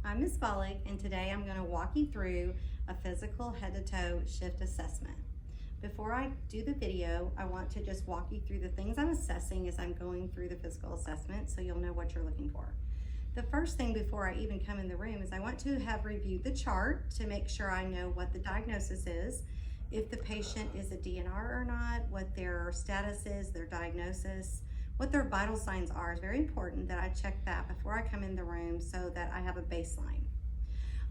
I'm Ms. Bollick, and today I'm going to walk you through a physical head-to-toe shift assessment. Before I do the video, I want to just walk you through the things I'm assessing as I'm going through the physical assessment so you'll know what you're looking for. The first thing before I even come in the room is I want to have reviewed the chart to make sure I know what the diagnosis is, if the patient is a DNR or not, what their status is, their diagnosis, what their vital signs are. It's very important that I check that before I come in the room so that I have a baseline.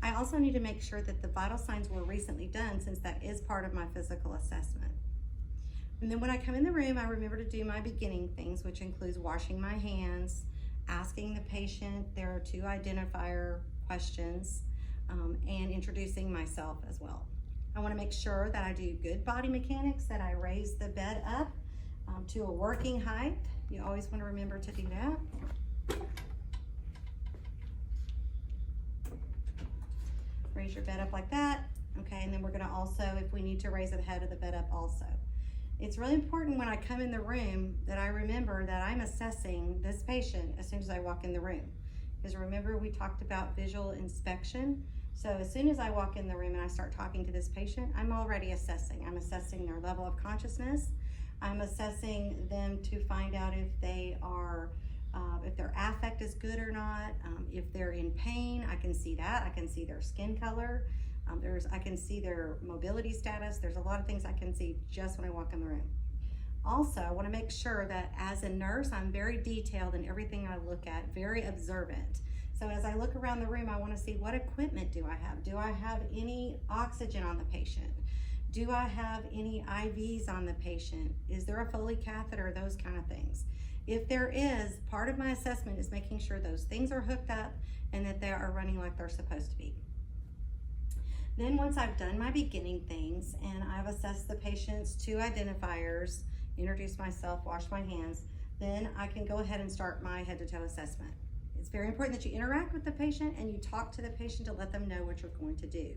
I also need to make sure that the vital signs were recently done, since that is part of my physical assessment. And then when I come in the room, I remember to do my beginning things, which includes washing my hands, asking the patient their 2 identifier questions, and introducing myself as well. I want to make sure that I do good body mechanics, that I raise the bed up to a working height. You always want to remember to do that. Raise your bed up like that. Okay, and then we're going to also, if we need to, raise the head of the bed up also. It's really important when I come in the room that I remember that I'm assessing this patient as soon as I walk in the room. Because remember, we talked about visual inspection. So as soon as I walk in the room and I start talking to this patient, I'm already assessing. I'm assessing their level of consciousness. I'm assessing them to find out if they are, if their affect is good or not. If they're in pain, I can see that. I can see their skin color. I can see their mobility status. There's a lot of things I can see just when I walk in the room. Also, I want to make sure that as a nurse, I'm very detailed in everything I look at, very observant. So as I look around the room, I want to see, what equipment do I have? Do I have any oxygen on the patient? Do I have any IVs on the patient? Is there a Foley catheter? Those kind of things. If there is, part of my assessment is making sure those things are hooked up and that they are running like they're supposed to be. Then once I've done my beginning things and I've assessed the patient's 2 identifiers, introduced myself, washed my hands, then I can go ahead and start my head-to-toe assessment. It's very important that you interact with the patient and you talk to the patient to let them know what you're going to do.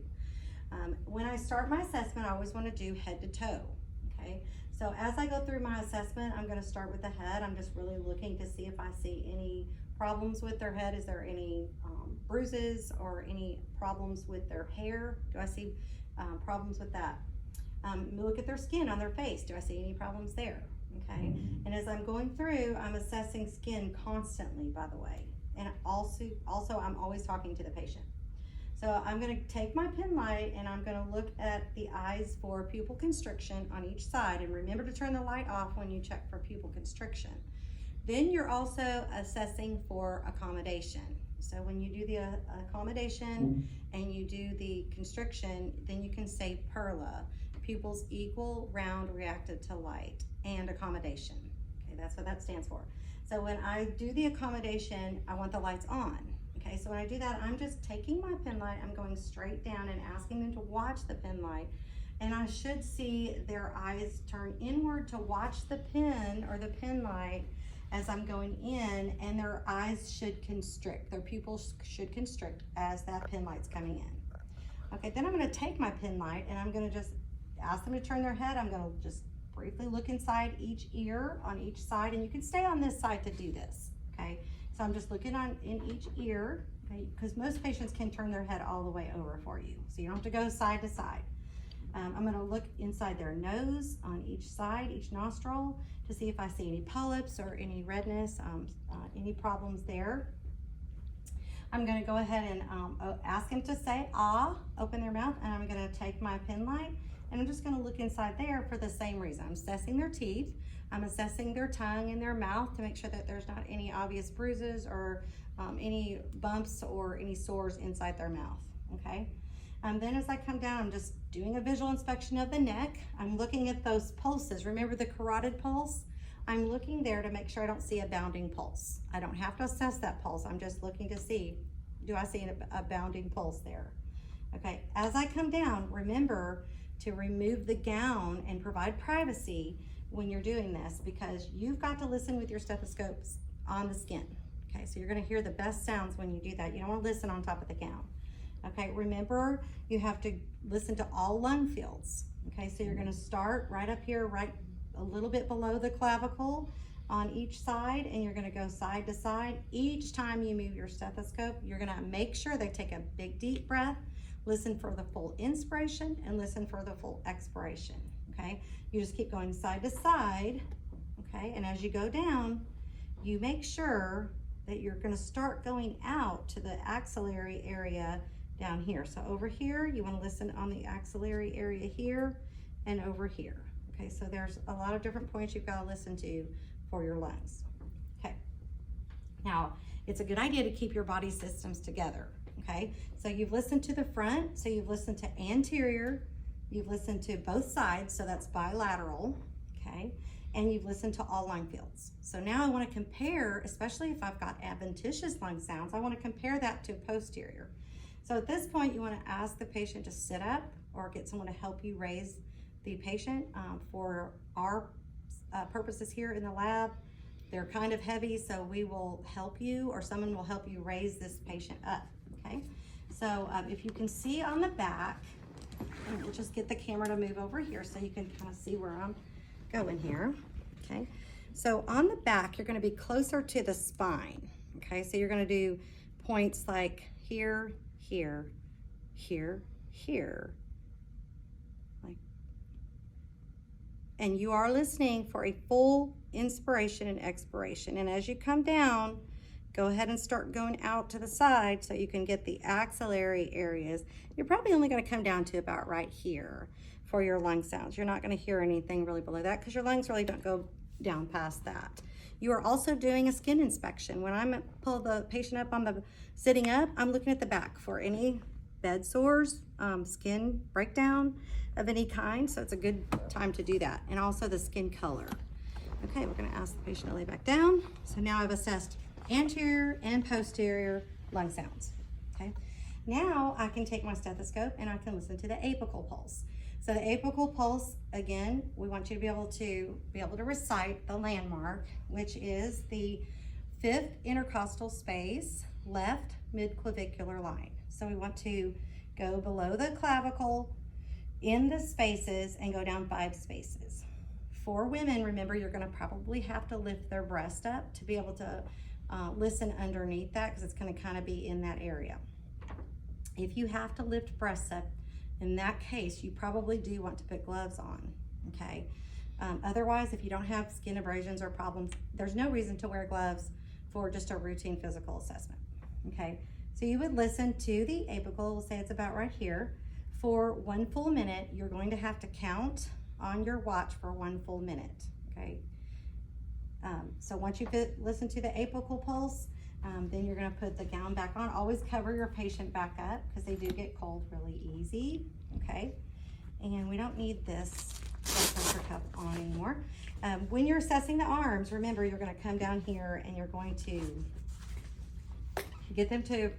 When I start my assessment, I always want to do head to toe, okay? So as I go through my assessment, I'm going to start with the head. I'm just really looking to see if I see any problems with their head. Is there any bruises or any problems with their hair? Do I see problems with that? Look at their skin on their face. Do I see any problems there? Okay. And as I'm going through, I'm assessing skin constantly, by the way. And also I'm always talking to the patient. So I'm going to take my pen light and I'm going to look at the eyes for pupil constriction on each side. And remember to turn the light off when you check for pupil constriction. Then you're also assessing for accommodation. So when you do the accommodation and you do the constriction, then you can say PERLA, pupils equal, round, reactive to light, and accommodation. Okay, that's what that stands for. So when I do the accommodation, I want the lights on. Okay, so when I do that, I'm just taking my pen light, I'm going straight down and asking them to watch the pen light, and I should see their eyes turn inward to watch the pen or the pen light as I'm going in, and their eyes should constrict, their pupils should constrict as that pen light's coming in. Okay, then I'm going to take my pen light and I'm going to just ask them to turn their head. I'm going to just briefly look inside each ear on each side, and you can stay on this side to do this, okay? So I'm just looking in each ear, okay, because most patients can turn their head all the way over for you, so you don't have to go side to side. I'm going to look inside their nose on each side, each nostril, to see if I see any polyps or any redness, any problems there. I'm going to go ahead and ask them to say ah, open their mouth, and I'm going to take my pen light and I'm just going to look inside there for the same reason. I'm assessing their teeth, I'm assessing their tongue and their mouth to make sure that there's not any obvious bruises or any bumps or any sores inside their mouth, okay? Then as I come down, I'm just doing a visual inspection of the neck. I'm looking at those pulses. Remember the carotid pulse? I'm looking there to make sure I don't see a bounding pulse. I don't have to assess that pulse. I'm just looking to see, do I see a bounding pulse there? Okay, as I come down, remember to remove the gown and provide privacy when you're doing this, because you've got to listen with your stethoscopes on the skin. Okay, so you're gonna hear the best sounds when you do that. You don't wanna listen on top of the gown. Okay, remember, you have to listen to all lung fields. Okay, so you're gonna start right up here, right a little bit below the clavicle, on each side, and you're gonna go side to side. Each time you move your stethoscope, you're gonna make sure they take a big deep breath, listen for the full inspiration, and listen for the full expiration, okay? You just keep going side to side, okay? And as you go down, you make sure that you're gonna start going out to the axillary area down here. So over here, you wanna listen on the axillary area here and over here. Okay, so there's a lot of different points you've gotta listen to for your lungs. Okay, now it's a good idea to keep your body systems together. Okay, so you've listened to the front, so you've listened to anterior, you've listened to both sides, so that's bilateral, okay, and you've listened to all lung fields. So now I wanna compare, especially if I've got adventitious lung sounds, I wanna compare that to posterior. So at this point, you wanna ask the patient to sit up or get someone to help you raise the patient. For our purposes here in the lab, they're kind of heavy, so we will help you, or someone will help you raise this patient up, okay? So if you can see on the back, and we'll just get the camera to move over here so you can kind of see where I'm going here, okay? So on the back, you're gonna be closer to the spine, okay? So you're gonna do points like here, here, here, here, and you are listening for a full inspiration and expiration. And as you come down, go ahead and start going out to the side so you can get the axillary areas. You're probably only gonna come down to about right here for your lung sounds. You're not gonna hear anything really below that because your lungs really don't go down past that. You are also doing a skin inspection. When I pull the patient up on the sitting up, I'm looking at the back for any bed sores, skin breakdown of any kind, so it's a good time to do that. And also the skin color. Okay, we're gonna ask the patient to lay back down. So now I've assessed anterior and posterior lung sounds, okay? Now I can take my stethoscope and I can listen to the apical pulse. So the apical pulse, again, we want you to be able to recite the landmark, which is the 5th intercostal space, left midclavicular line. So we want to go below the clavicle in the spaces and go down 5 spaces. For women, remember, you're gonna probably have to lift their breast up to be able to listen underneath that, because it's gonna kind of be in that area. If you have to lift breasts up, in that case, you probably do want to put gloves on, okay? Otherwise, if you don't have skin abrasions or problems, there's no reason to wear gloves for just a routine physical assessment, okay? So you would listen to the apical, we'll say it's about right here. For 1 full minute, you're going to have to count on your watch for 1 full minute, okay? So once you listen to the apical pulse, then you're gonna put the gown back on. Always cover your patient back up because they do get cold really easy, okay? And we don't need this blood pressure cuff on anymore. When you're assessing the arms, remember you're gonna come down here and you're going to get them to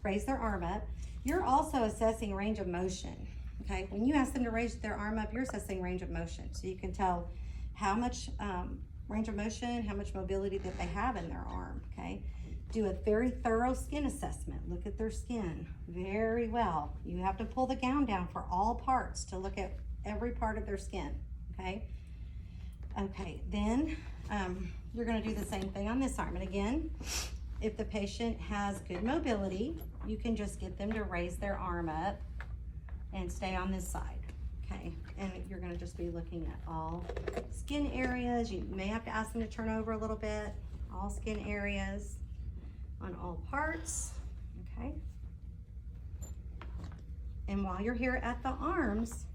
raise their arm up. You're also assessing range of motion, okay? When you ask them to raise their arm up, you're assessing range of motion. So you can tell how much range of motion, how much mobility that they have in their arm, okay? Do a very thorough skin assessment. Look at their skin very well. You have to pull the gown down for all parts to look at every part of their skin, okay? Okay, then you're gonna do the same thing on this arm. And again, if the patient has good mobility, you can just get them to raise their arm up and stay on this side, okay? And you're gonna just be looking at all skin areas. You may have to ask them to turn over a little bit. All skin areas on all parts, okay? And while you're here at the arms,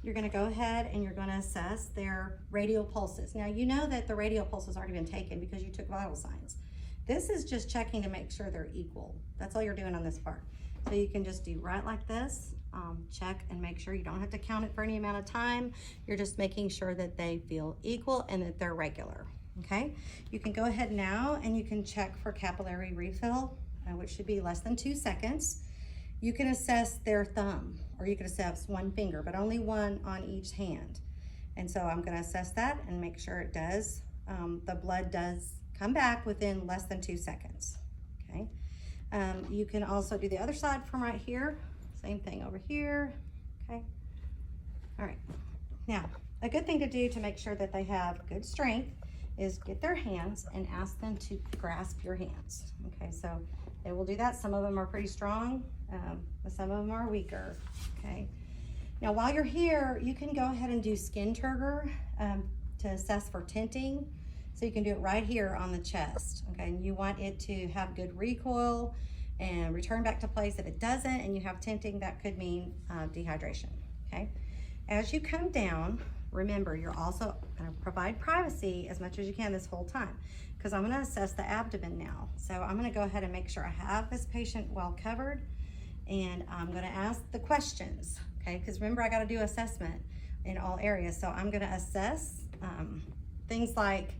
you're gonna go ahead and you're gonna assess their radial pulses. Now you know that the radial pulse has already been taken because you took vital signs. This is just checking to make sure they're equal. That's all you're doing on this part. So you can just do right like this, check and make sure you don't have to count it for any amount of time. You're just making sure that they feel equal and that they're regular, okay? You can go ahead now and you can check for capillary refill, which should be less than 2 seconds. You can assess their thumb, or you can assess one finger, but only one on each hand. And so I'm gonna assess that and make sure it does, the blood does come back within less than 2 seconds, okay? You can also do the other side from right here. Same thing over here, okay? All right, now, a good thing to do to make sure that they have good strength is get their hands and ask them to grasp your hands. Okay, so they will do that. Some of them are pretty strong, but some of them are weaker, okay? Now, while you're here, you can go ahead and do skin turgor to assess for tinting. So you can do it right here on the chest, okay? And you want it to have good recoil and return back to place. If it doesn't and you have tinting, that could mean dehydration, okay? As you come down, remember, you're also gonna provide privacy as much as you can this whole time, because I'm gonna assess the abdomen now. So I'm gonna go ahead and make sure I have this patient well covered, and I'm gonna ask the questions, okay? Because remember, I gotta do assessment in all areas. So I'm gonna assess things like,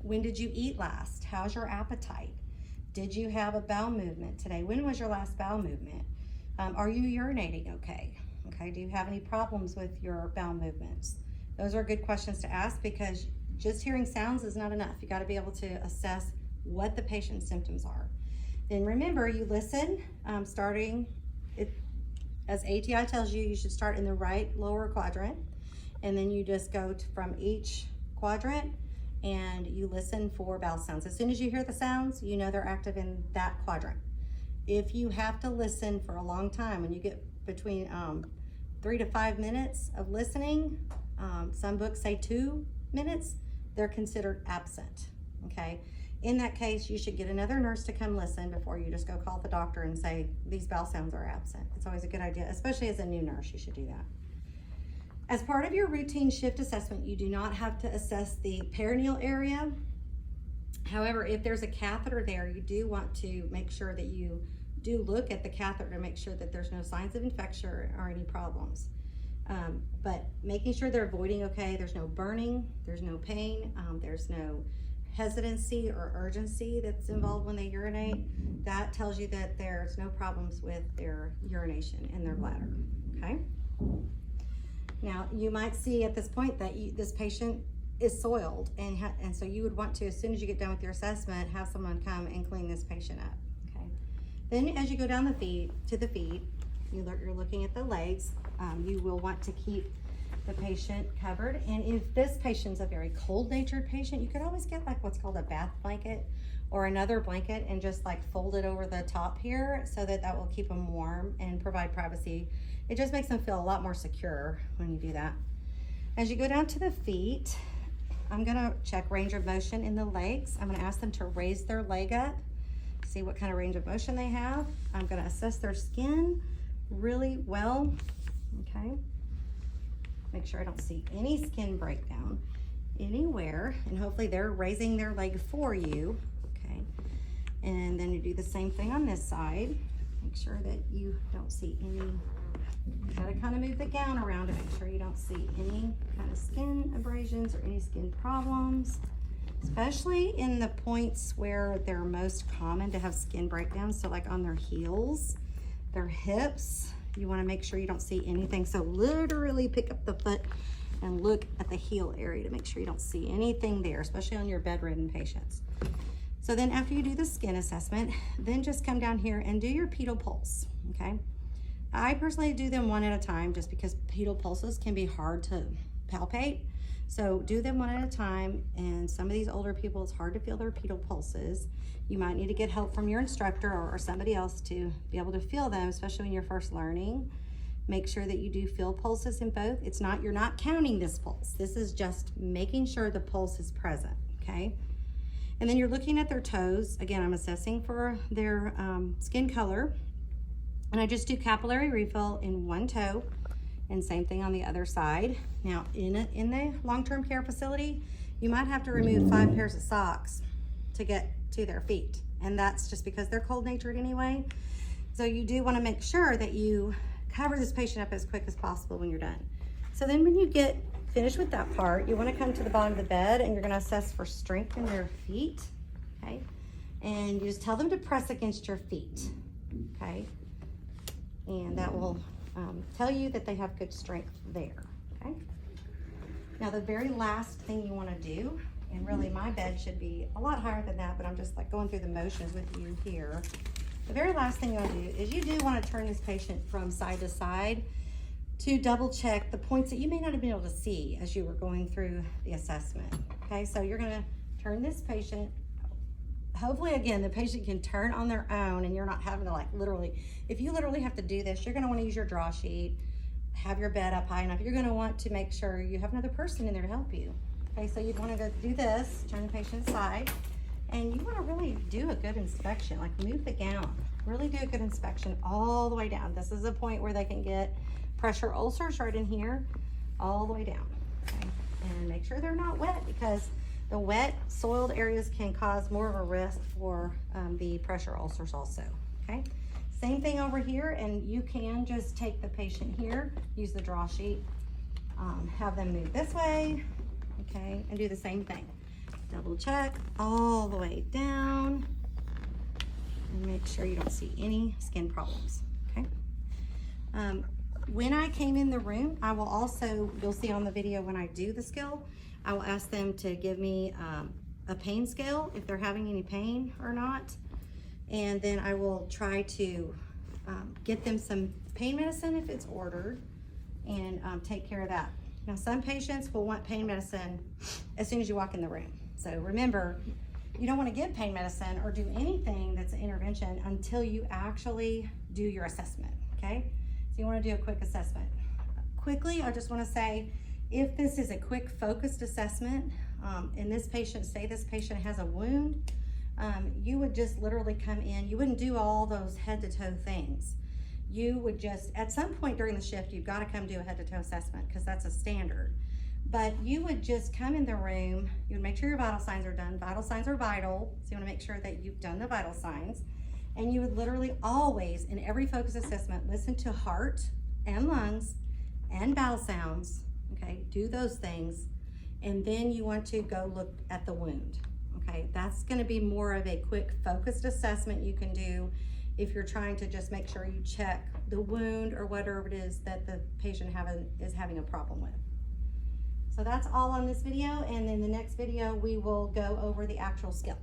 when did you eat last? How's your appetite? Did you have a bowel movement today? When was your last bowel movement? Are you urinating okay? Okay, do you have any problems with your bowel movements? Those are good questions to ask, because just hearing sounds is not enough. You got to be able to assess what the patient's symptoms are. Then remember, you listen, starting, as ATI tells you, you should start in the right lower quadrant, and then you just go from each quadrant and you listen for bowel sounds. As soon as you hear the sounds, you know they're active in that quadrant. If you have to listen for a long time, when you get between 3 to 5 minutes of listening, some books say 2 minutes, they're considered absent, okay? In that case, you should get another nurse to come listen before you just go call the doctor and say, these bowel sounds are absent. It's always a good idea, especially as a new nurse, you should do that. As part of your routine shift assessment, you do not have to assess the perineal area. However, if there's a catheter there, you do want to make sure that you do look at the catheter to make sure that there's no signs of infection or any problems. But making sure they're voiding okay, there's no burning, there's no pain, there's no hesitancy or urgency that's involved when they urinate, that tells you that there's no problems with their urination in their bladder, okay? Now, you might see at this point that this patient is soiled, and so you would want to, as soon as you get done with your assessment, have someone come and clean this patient up, okay? Then as you go down the feet, you're looking at the legs. You will want to keep the patient covered, and if this patient's a very cold-natured patient, you could always get like what's called a bath blanket or another blanket and just like fold it over the top here so that will keep them warm and provide privacy. It just makes them feel a lot more secure when you do that. As you go down to the feet, I'm gonna check range of motion in the legs. I'm gonna ask them to raise their leg up, see what kind of range of motion they have. I'm gonna assess their skin really well, okay? Make sure I don't see any skin breakdown anywhere, and hopefully they're raising their leg for you, okay? And then you do the same thing on this side. Make sure that you don't see any, you gotta kind of move the gown around to make sure you don't see any kind of skin abrasions or any skin problems, especially in the points where they're most common to have skin breakdowns. So like on their heels, their hips, you want to make sure you don't see anything. So literally pick up the foot and look at the heel area to make sure you don't see anything there, especially on your bedridden patients. So then after you do the skin assessment, then just come down here and do your pedal pulse, okay? I personally do them one at a time just because pedal pulses can be hard to palpate. So do them one at a time, and some of these older people, it's hard to feel their pedal pulses. You might need to get help from your instructor or somebody else to be able to feel them, especially when you're first learning. Make sure that you do feel pulses in both. You're not counting this pulse. This is just making sure the pulse is present, okay? And then you're looking at their toes. Again, I'm assessing for their skin color. And I just do capillary refill in one toe, and same thing on the other side. Now, in the long-term care facility, you might have to remove 5 pairs of socks to get to their feet. And that's just because they're cold-natured anyway. So you do want to make sure that you cover this patient up as quick as possible when you're done. So then when you get finished with that part, you want to come to the bottom of the bed, and you're going to assess for strength in their feet, okay? And you just tell them to press against your feet, okay? And that will tell you that they have good strength there, okay? Now the very last thing you want to do, and really my bed should be a lot higher than that, but I'm just like going through the motions with you here. The very last thing you want to do is you do want to turn this patient from side to side to double check the points that you may not have been able to see as you were going through the assessment. Okay, so you're gonna turn this patient, hopefully again, the patient can turn on their own and you're not having to like literally, if you literally have to do this, you're gonna wanna use your draw sheet, have your bed up high enough. You're gonna want to make sure you have another person in there to help you. Okay, so you'd wanna go do this, turn the patient aside, and you wanna really do a good inspection, like move the gown. Really do a good inspection all the way down. This is a point where they can get pressure ulcers right in here, all the way down. Okay? And make sure they're not wet, because the wet, soiled areas can cause more of a risk for the pressure ulcers also. Okay, same thing over here, and you can just take the patient here, use the draw sheet, have them move this way, okay, and do the same thing. Double check all the way down. And make sure you don't see any skin problems, okay? When I came in the room, I will also, you'll see on the video when I do the skill, I will ask them to give me a pain scale, if they're having any pain or not. And then I will try to get them some pain medicine if it's ordered, and take care of that. Now, some patients will want pain medicine as soon as you walk in the room. So remember, you don't want to give pain medicine or do anything that's an intervention until you actually do your assessment, okay? So you want to do a quick assessment. Quickly, I just want to say, if this is a quick focused assessment, and this patient, say this patient has a wound, you would just literally come in. You wouldn't do all those head to toe things. You would just, at some point during the shift, you've got to come do a head to toe assessment, because that's a standard. But you would just come in the room, you would make sure your vital signs are done. Vital signs are vital, so you wanna make sure that you've done the vital signs. And you would literally always, in every focus assessment, listen to heart and lungs and bowel sounds, okay? Do those things. And then you want to go look at the wound, okay? That's gonna be more of a quick focused assessment you can do if you're trying to just make sure you check the wound or whatever it is that the patient is having a problem with. So that's all on this video, and in the next video we will go over the actual skill.